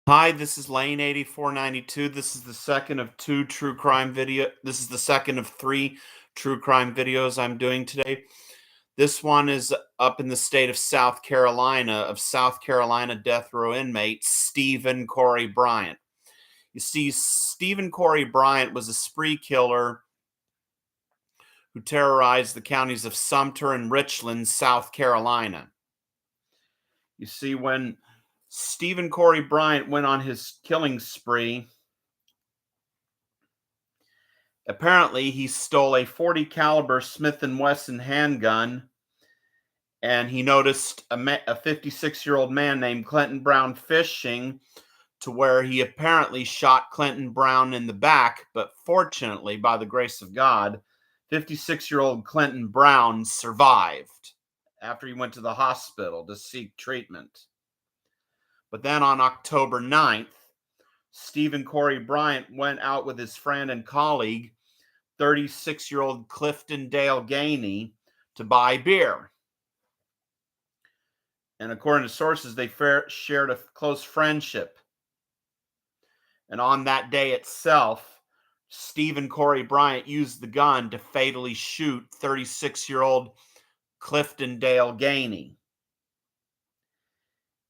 Hi, this is Lane 8492. This is the second of two true crime video. This is the second of three true crime videos I'm doing today. This one is up in the state of South Carolina death row inmate Stephen Corey Bryant. You see, Stephen Corey Bryant was a spree killer who terrorized the counties of Sumter and Richland, South Carolina. You see, when Stephen Corey Bryant went on his killing spree, apparently he stole a 40 caliber Smith & Wesson handgun, and he noticed a 56-year-old man named Clinton Brown fishing, to where he apparently shot Clinton Brown in the back. But fortunately, by the grace of God, 56-year-old Clinton Brown survived after he went to the hospital to seek treatment. But then on October 9th, Stephen Corey Bryant went out with his friend and colleague, 36-year-old Clifton Dail Gainey, to buy beer. And according to sources, they shared a close friendship. And on that day itself, Stephen Corey Bryant used the gun to fatally shoot 36-year-old Clifton Dail Gainey,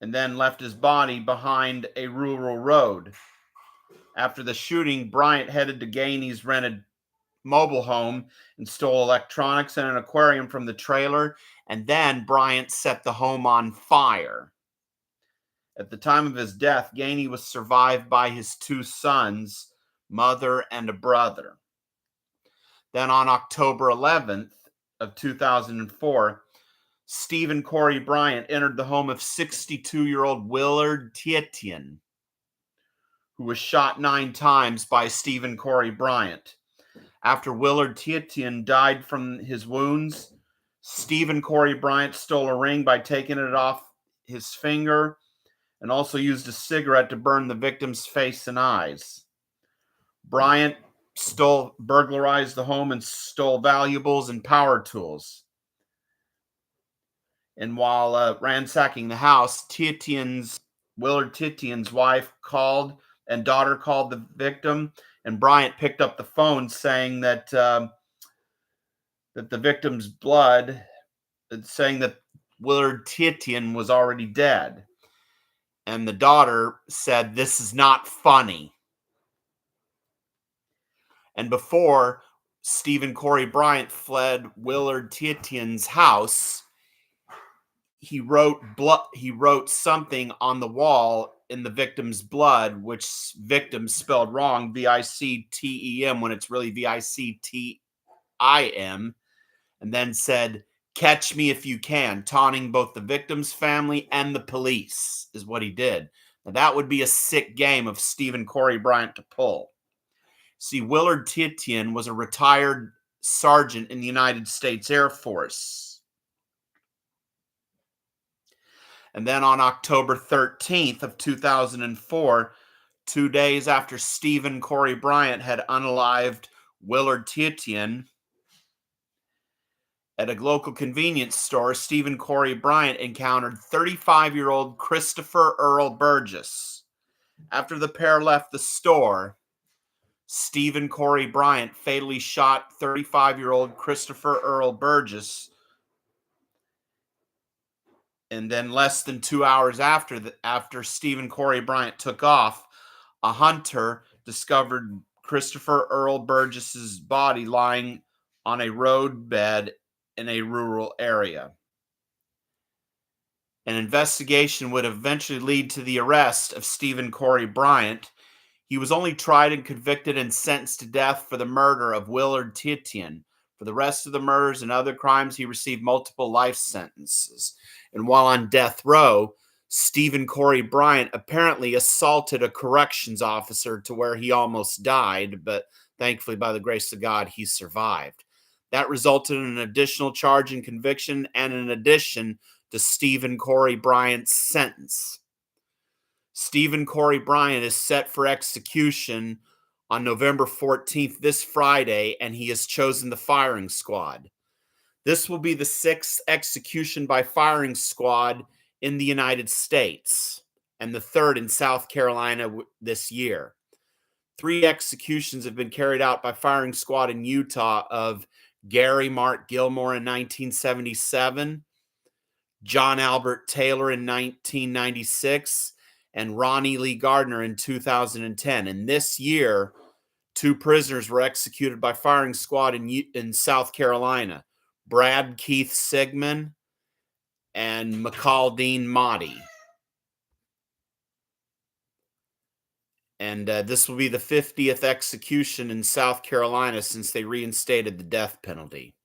and then left his body behind a rural road. After the shooting, Bryant headed to Gainey's rented mobile home and stole electronics and an aquarium from the trailer, and then Bryant set the home on fire. At the time of his death, Gainey was survived by his two sons, mother, and a brother. Then on October 11th of 2004, Stephen Corey Bryant entered the home of 62-year-old Willard Tietjen, who was shot 9 times by Stephen Corey Bryant. After Willard Tietjen died from his wounds, Stephen Corey Bryant stole a ring by taking it off his finger, and also used a cigarette to burn the victim's face and eyes. Bryant burglarized the home and stole valuables and power tools. And while ransacking the house, Willard Tietjen's wife and daughter called the victim, and Bryant picked up the phone saying that the victim's blood, saying that Willard Tietjen was already dead. And the daughter said, "This is not funny." And before Stephen Corey Bryant fled Willard Tietjen's house, he wrote something on the wall in the victim's blood, which victim spelled wrong, VICTEM, when it's really VICTIM, and then said, "Catch me if you can," taunting both the victim's family and the police, is what he did. Now, that would be a sick game of Stephen Corey Bryant to pull. See, Willard Tietjen was a retired sergeant in the United States Air Force. And then on October 13th of 2004, 2 days after Stephen Corey Bryant had unalived Willard Tietjen, at a local convenience store, Stephen Corey Bryant encountered 35-year-old Christopher Earl Burgess. After the pair left the store, Stephen Corey Bryant fatally shot 35-year-old Christopher Earl Burgess. And then less than 2 hours after Stephen Corey Bryant took off, a hunter discovered Christopher Earl Burgess's body lying on a roadbed in a rural area. An investigation would eventually lead to the arrest of Stephen Corey Bryant. He was only tried and convicted and sentenced to death for the murder of Willard Tietjen. For the rest of the murders and other crimes, he received multiple life sentences. And while on death row, Stephen Corey Bryant apparently assaulted a corrections officer to where he almost died, but thankfully, by the grace of God, he survived. That resulted in an additional charge and conviction, and in addition to Stephen Corey Bryant's sentence. Stephen Corey Bryant is set for execution on November 14th, this Friday, and he has chosen the firing squad. This will be the 6th execution by firing squad in the United States. and the third in South Carolina this year. 3 executions have been carried out by firing squad in Utah of Gary Mark Gilmore in 1977, John Albert Taylor in 1996, and Ronnie Lee Gardner in 2010. And this year, 2 prisoners were executed by firing squad in South Carolina, Brad Keith Sigmund and McCall Dean Motti. And this will be the 50th execution in South Carolina since they reinstated the death penalty.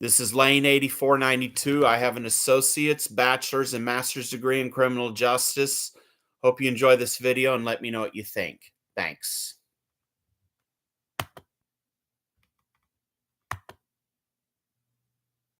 This is Lane 8492. I have an associate's, bachelor's, and master's degree in criminal justice. Hope you enjoy this video and let me know what you think. Thanks.